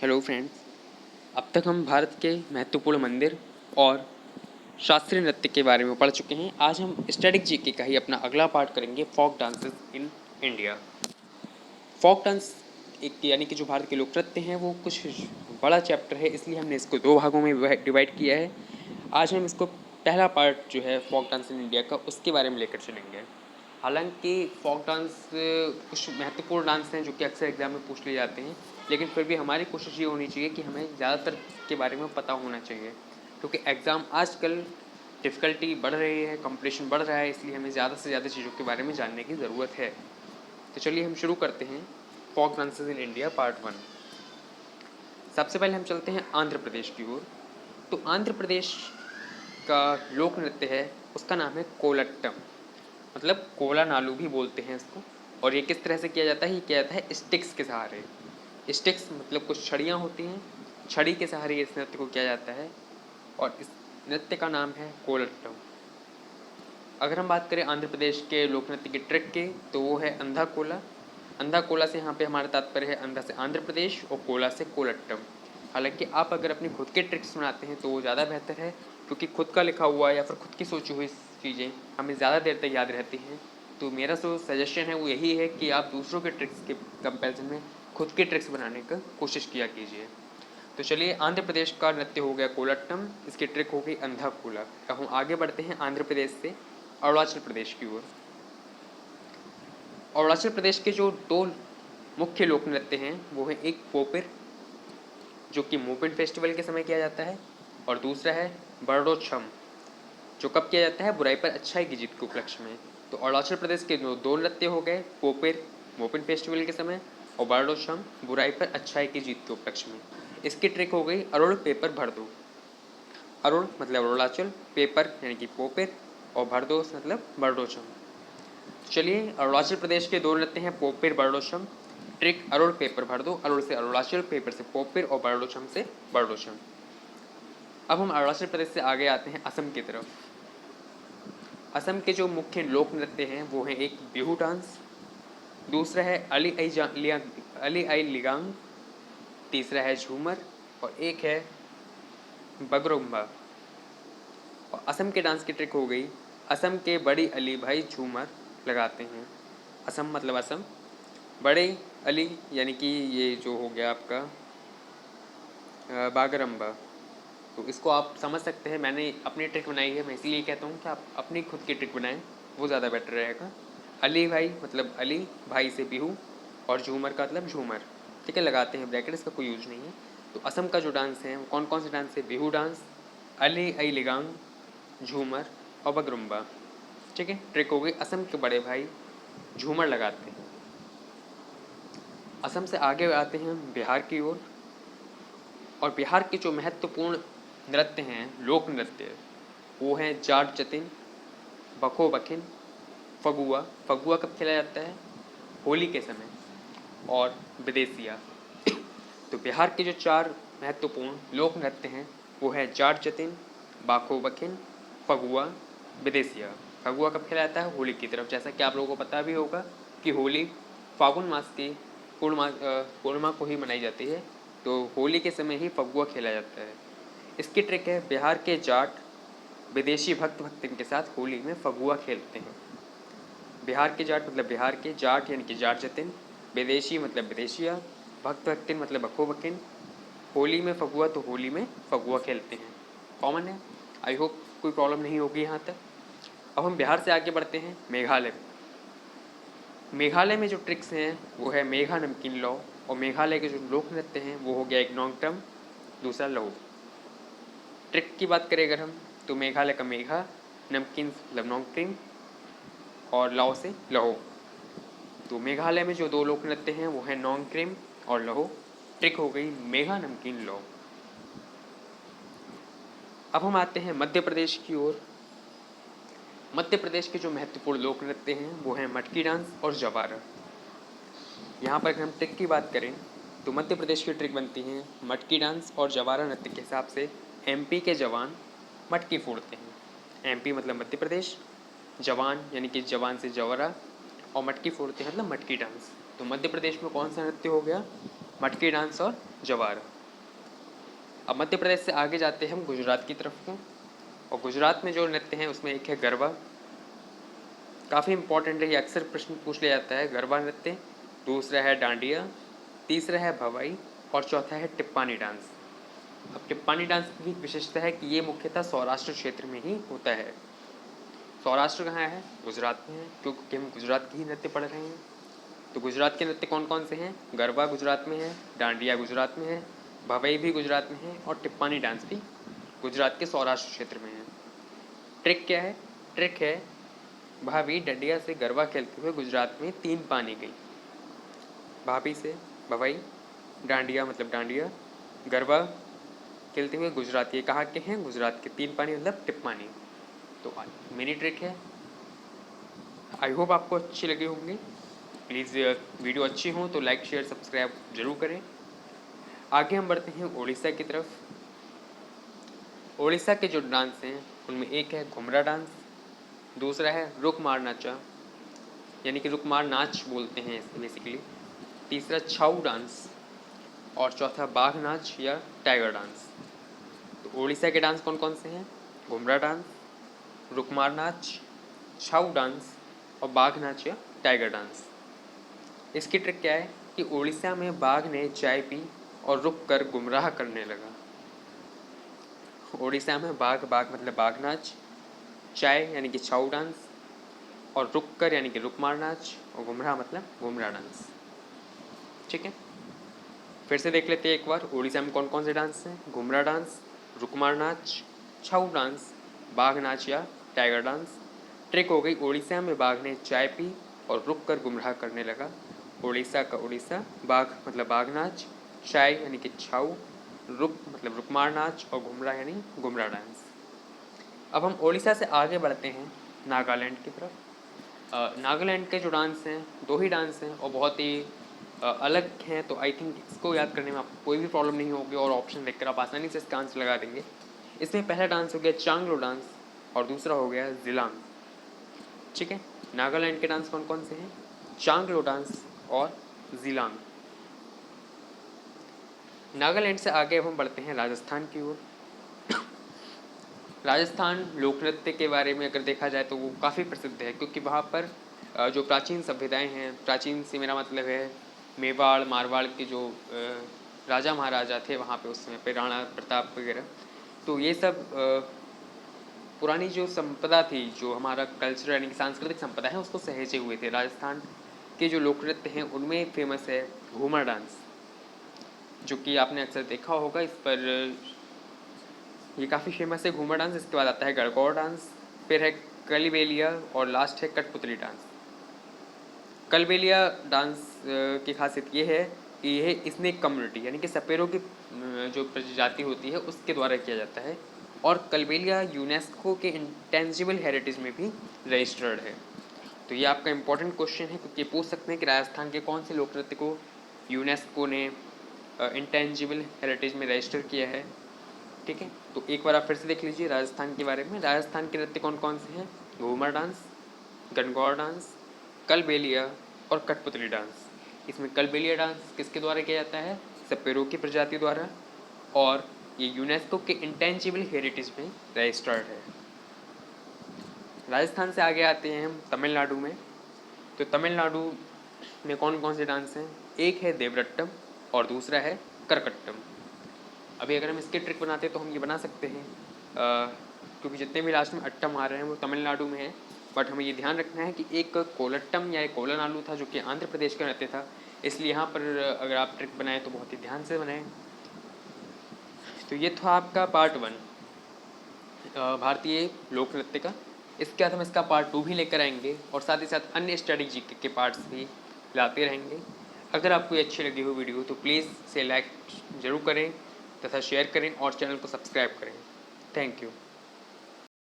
Hello friends. अब तक हम भारत के महत्वपूर्ण मंदिर और शास्त्रीय नृत्य के बारे में पढ़ चुके हैं। आज हम स्टैटिक जीके का ही अपना अगला पार्ट करेंगे, folk dances in India. Folk dance एक यानी कि जो भारत के लोक नृत्य हैं वो कुछ बड़ा चैप्टर है, इसलिए हमने इसको दो भागों में डिवाइड किया है। आज हम इसको पहला पार्ट जो है फोक डांस इन इंडिया का, उसके बारे में लेकर चलेंगे। हालांकि फोक डांस कुछ महत्वपूर्ण डांस हैं जो कि अक्सर एग्जाम में पूछ लिए जाते हैं, लेकिन फिर भी हमारी कोशिश ये होनी चाहिए कि हमें ज़्यादातर के बारे में पता होना चाहिए, क्योंकि एग्ज़ाम आजकल डिफ़िकल्टी बढ़ रही है, कंपटीशन बढ़ रहा है, इसलिए हमें ज़्यादा से ज़्यादा चीज़ों के बारे में जानने की ज़रूरत है। तो चलिए हम शुरू करते हैं folk dances in India part 1। सबसे पहले हम चलते हैं आंध्र प्रदेश की ओर। तो आंध्र प्रदेश का लोक नृत्य है, उसका नाम है कोलट्टम, मतलब कोला नालू भी बोलते हैं इसको। और ये किस तरह से किया जाता है? ये किया जाता है स्टिक्स के सहारे। स्टिक्स मतलब कुछ छड़ियाँ होती हैं, छड़ी के सहारे इस नृत्य को किया जाता है और इस नृत्य का नाम है कोलट्टम। अगर हम बात करें आंध्र प्रदेश के लोक नृत्य के ट्रिक के, तो वो है अंधा कोला। अंधा कोला से यहाँ पे हमारा तात्पर्य है अंधा से आंध्र प्रदेश और कोला से कोलट्टम। हालांकि आप अगर अपने खुद के ट्रिक्स सुनाते हैं तो वो ज़्यादा बेहतर है, क्योंकि खुद का लिखा हुआ या फिर खुद की सोची हुई चीज़ें हमें ज़्यादा देर तक याद रहती हैं। तो मेरा जो सजेशन है वो यही है कि आप दूसरों के ट्रिक्स के कंपैरिजन में खुद के ट्रिक्स बनाने का कोशिश किया कीजिए। तो चलिए, आंध्र प्रदेश का नृत्य हो गया कोलट्टम, इसकी ट्रिक हो गई अंधा कोला। अब हम आगे बढ़ते हैं आंध्र प्रदेश से अरुणाचल प्रदेश की ओर। अरुणाचल प्रदेश के जो दो मुख्य लोक नृत्य हैं वो है एक पोपिर, जो कि मोपिन फेस्टिवल के समय किया जाता है, और दूसरा है बरडोछम, जो कब किया जाता है? बुराई पर अच्छाई की जीत के उपलक्ष्य में। तो अरुणाचल प्रदेश के दो नृत्य हो गए, पोपिर मोपिन फेस्टिवल के समय और बरडोछम बुराई पर अच्छाई की जीत के उपलक्ष्य में। इसकी ट्रिक हो गई अरुण पेपर भर दो। अरुण मतलब अरुणाचल, पेपर यानी कि पोपिर, और भरदोस मतलब बरडोछम। चलिए, अरुणाचल प्रदेश के दो नृत्य हैं पोपिर बरडोछम। ट्रिक अरुण पेपर भर दो, अरुण से अरुणाचल, पेपर से पोपिर और बरडोछम से बरडोछम। अब हम अरुणाचल प्रदेश से आगे आते हैं असम की तरफ। असम के जो मुख्य लोक नृत्य हैं वो हैं एक बिहू डांस, दूसरा है अली आई लिगांग, तीसरा है झूमर, और एक है बगरुम्बा। और असम के डांस की ट्रिक हो गई, असम के बड़ी अली भाई झूमर लगाते हैं। असम मतलब असम, बड़े अली यानी कि ये जो हो गया आपका बागरम्बा। तो इसको आप समझ सकते हैं, मैंने अपनी ट्रिक बनाई है, मैं इसीलिए कहता हूँ कि आप अपनी खुद की ट्रिक बनाएं, वो ज़्यादा बेटर रहेगा। अली भाई मतलब अली, भाई से बिहू, और झूमर का मतलब झूमर, ठीक है, लगाते हैं ब्रैकेट, इसका कोई यूज नहीं है। तो असम का जो डांस है वो कौन कौन से डांस है? बिहू डांस, अली आई लिगांग, झूमर और बगरुम्बा। ठीक है, ट्रिक हो गई असम के बड़े भाई झूमर लगाते हैं। असम से आगे आते हैं बिहार की ओर। और बिहार के जो महत्वपूर्ण नृत्य हैं, लोक नृत्य, वो हैं जाट जतिन, बखो बखिन, फगुआ। फगुआ कब खेला जाता है? होली के समय, और विदेसिया। तो बिहार के जो चार महत्वपूर्ण लोक नृत्य हैं वो है जाट जतिन, बाखो बखिन, फगुआ, विदेसिया। फगुआ कब खेला जाता है? होली की तरफ। जैसा कि आप लोगों को पता भी होगा कि होली फागुन मास की पूर्णिमा को ही मनाई जाती है, तो होली के समय ही फगुआ खेला जाता है। इसकी ट्रिक है, बिहार के जाट विदेशी भक्त भक्तिन के साथ होली में फगुआ खेलते हैं। बिहार के जाट मतलब बिहार के, जाट यानी कि जाट जतिन, विदेशी मतलब विदेशिया, भक्त भक्तिन मतलब बखो बकिन। होली में फगुआ तो होली में फगुआ खेलते हैं, कॉमन है। आई होप कोई प्रॉब्लम नहीं होगी यहाँ तक। अब हम बिहार से आगे बढ़ते हैं मेघालय। मेघालय में जो ट्रिक्स हैं वो है मेघा नमकीन लौ, और मेघालय के जो लोक नृत्य हैं वो हो गया एक नोंगटम, दूसरा लहो। ट्रिक की बात करें अगर हम, तो मेघालय का मेघा, नमकीन मतलब नोंगटिम, और लाओ से लहो। तो मेघालय में जो दो लोक नृत्य हैं वो है नोंगक्रिम और लहो। ट्रिक हो गई मेघा नमकीन लहो। अब हम आते हैं मध्य प्रदेश की ओर। मध्य प्रदेश के जो महत्वपूर्ण लोक नृत्य हैं वो हैं मटकी डांस और जवारा। यहाँ पर अगर हम ट्रिक की बात करें तो मध्य प्रदेश की ट्रिक बनती हैं मटकी डांस और जवारा नृत्य के हिसाब से। एमपी के जवान मटकी फोड़ते हैं, एमपी मतलब मध्य प्रदेश, जवान यानी कि जवान से जवारा, और मटकी फोड़ते हैं मतलब मटकी डांस। तो मध्य प्रदेश में कौन सा नृत्य हो गया? मटकी डांस और जवार। अब मध्य प्रदेश से आगे जाते हैं हम गुजरात की तरफ को, और गुजरात में जो नृत्य हैं उसमें एक है गरबा, काफ़ी इंपॉर्टेंट है, ये अक्सर प्रश्न पूछ लिया जाता है। गरबा नृत्य, दूसरा है डांडिया, तीसरा है भवाई और चौथा है टिप्पानी डांस। अब टिप्पानी डांस की भी विशेषता है कि ये मुख्यतः सौराष्ट्र क्षेत्र में ही होता है। सौराष्ट्र कहाँ है? गुजरात में है, क्योंकि हम गुजरात की ही नृत्य पढ़ रहे हैं। तो गुजरात के नृत्य कौन कौन से हैं? गरबा गुजरात में है, डांडिया गुजरात में है, भवई भी गुजरात में है और टिप्पानी डांस भी गुजरात के सौराष्ट्र क्षेत्र में है। ट्रिक क्या है? ट्रिक है, भाभी डंडिया से गरबा खेलते हुए गुजरात में 3 पानी गई। भाभी से भवई, डांडिया मतलब डांडिया, गरबा खेलते हुए गुजरात, ये कहाँ के हैं? गुजरात के। 3 पानी मतलब टिप्पानी। तो मेरी ट्रिक है, आई होप आपको अच्छी लगी होंगी। प्लीज़ वीडियो अच्छी हो तो लाइक शेयर सब्सक्राइब जरूर करें। आगे हम बढ़ते हैं उड़ीसा की तरफ। उड़ीसा के जो डांस हैं उनमें एक है घुमरा डांस, दूसरा है रुकमार नाचा, यानी कि रुकमार नाच बोलते हैं इसको बेसिकली, तीसरा छाऊ डांस और चौथा बाघ नाच या टाइगर डांस। तो उड़ीसा के डांस कौन कौन से हैं? घुमरा डांस, रुकमार नाच, छाऊ डांस और बाघ नाच या टाइगर डांस। इसकी ट्रिक क्या है कि उड़ीसा में बाघ ने चाय पी और रुक कर गुमराह करने लगा। उड़ीसा में बाघ, बाघ मतलब बाघ नाच, चाय यानी कि छाऊ डांस और रुक कर यानी कि रुकमार नाच और गुमराह मतलब गुमराह डांस। ठीक है, फिर से देख लेते हैं एक बार उड़ीसा में कौन कौन से डांस हैं। घुमरा डांस, रुकमार नाच, छाऊ डांस, बाघ नाच या टाइगर डांस। ट्रिक हो गई, उड़ीसा में बाघ ने चाय पी और रुक कर गुमराह करने लगा। उड़ीसा का उड़ीसा, बाघ मतलब बाघ नाच, चाय यानी कि छाऊ, रुक मतलब रुकमार नाच और गुमराह यानी गुमराह डांस। अब हम उड़ीसा से आगे बढ़ते हैं नागालैंड की तरफ। नागालैंड के जो डांस हैं 2 ही डांस हैं और बहुत ही अलग हैं, तो आई थिंक इसको याद करने में आपको कोई भी प्रॉब्लम नहीं होगी और ऑप्शन देखकर आप आसानी से इसका आंसर लगा देंगे। इसमें पहला डांस हो गया चांगलो डांस और दूसरा हो गया जिलांग। ठीक है, नागालैंड के डांस कौन कौन से हैं? चांगलो डांस और जिलांग। नागालैंड से आगे अब हम बढ़ते हैं राजस्थान की ओर। राजस्थान लोक नृत्य के बारे में अगर देखा जाए तो वो काफ़ी प्रसिद्ध है, क्योंकि वहाँ पर जो प्राचीन सभ्यताएं हैं, प्राचीन से मेरा मतलब है मेवाड़ मारवाड़ के जो राजा महाराजा थे वहाँ पे उस समय पे, राणा प्रताप वगैरह, तो ये सब पुरानी जो संपदा थी, जो हमारा कल्चर यानी कि सांस्कृतिक संपदा है, उसको सहेजे हुए थे। राजस्थान के जो लोक नृत्य हैं उनमें फेमस है घूमर डांस, जो कि आपने अक्सर देखा होगा। इस पर ये काफ़ी फेमस है घूमर डांस। इसके बाद आता है गणगौर डांस, फिर है कलिबेलिया और लास्ट है कठपुतली डांस। कलबेलिया डांस की खासियत ये है कि यह इसमें एक कम्युनिटी यानी कि सपेरों की जो प्रजाति होती है उसके द्वारा किया जाता है, और कलबेलिया यूनेस्को के इंटेंजिबल हेरिटेज में भी रजिस्टर्ड है। तो ये आपका इंपॉर्टेंट क्वेश्चन है, क्योंकि पूछ सकते हैं कि राजस्थान के कौन से लोक नृत्य को यूनेस्को ने इंटेंजिबल हेरिटेज में रजिस्टर किया है। ठीक है, तो एक बार आप फिर से देख लीजिए राजस्थान के बारे में। राजस्थान के नृत्य कौन कौन से हैं? घूमर डांस, गणगौर डांस, कलबेलिया और कठपुतली डांस। इसमें कलबेलिया डांस किसके द्वारा किया जाता है? सपेरों की प्रजाति द्वारा, और ये यूनेस्को के इंटेंजिबल हेरिटेज में रजिस्टर्ड है। राजस्थान से आगे आते हैं हम तमिलनाडु में। तो तमिलनाडु में कौन कौन से डांस हैं? एक है देवरट्टम और दूसरा है करकट्टम। अभी अगर हम इसके ट्रिक बनाते हैं तो हम ये बना सकते हैं, क्योंकि जितने भी लास्ट में अट्टम आ रहे हैं वो तमिलनाडु में है, बट हमें ये ध्यान रखना है कि एक कोलट्टम या एक कोलनाडु था जो कि आंध्र प्रदेश का नृत्य था, इसलिए यहाँ पर अगर आप ट्रिक बनाएं तो बहुत ही ध्यान से बनाएं। तो ये था आपका पार्ट 1 भारतीय लोक नृत्य का। इसके बाद हम इसका पार्ट 2 भी लेकर आएंगे और साथ ही साथ अन्य स्टडी जीके के पार्ट्स भी लाते रहेंगे। अगर आपको ये अच्छी लगी हो वीडियो तो प्लीज़ इसे लाइक ज़रूर करें तथा शेयर करें और चैनल को सब्सक्राइब करें। Thank you.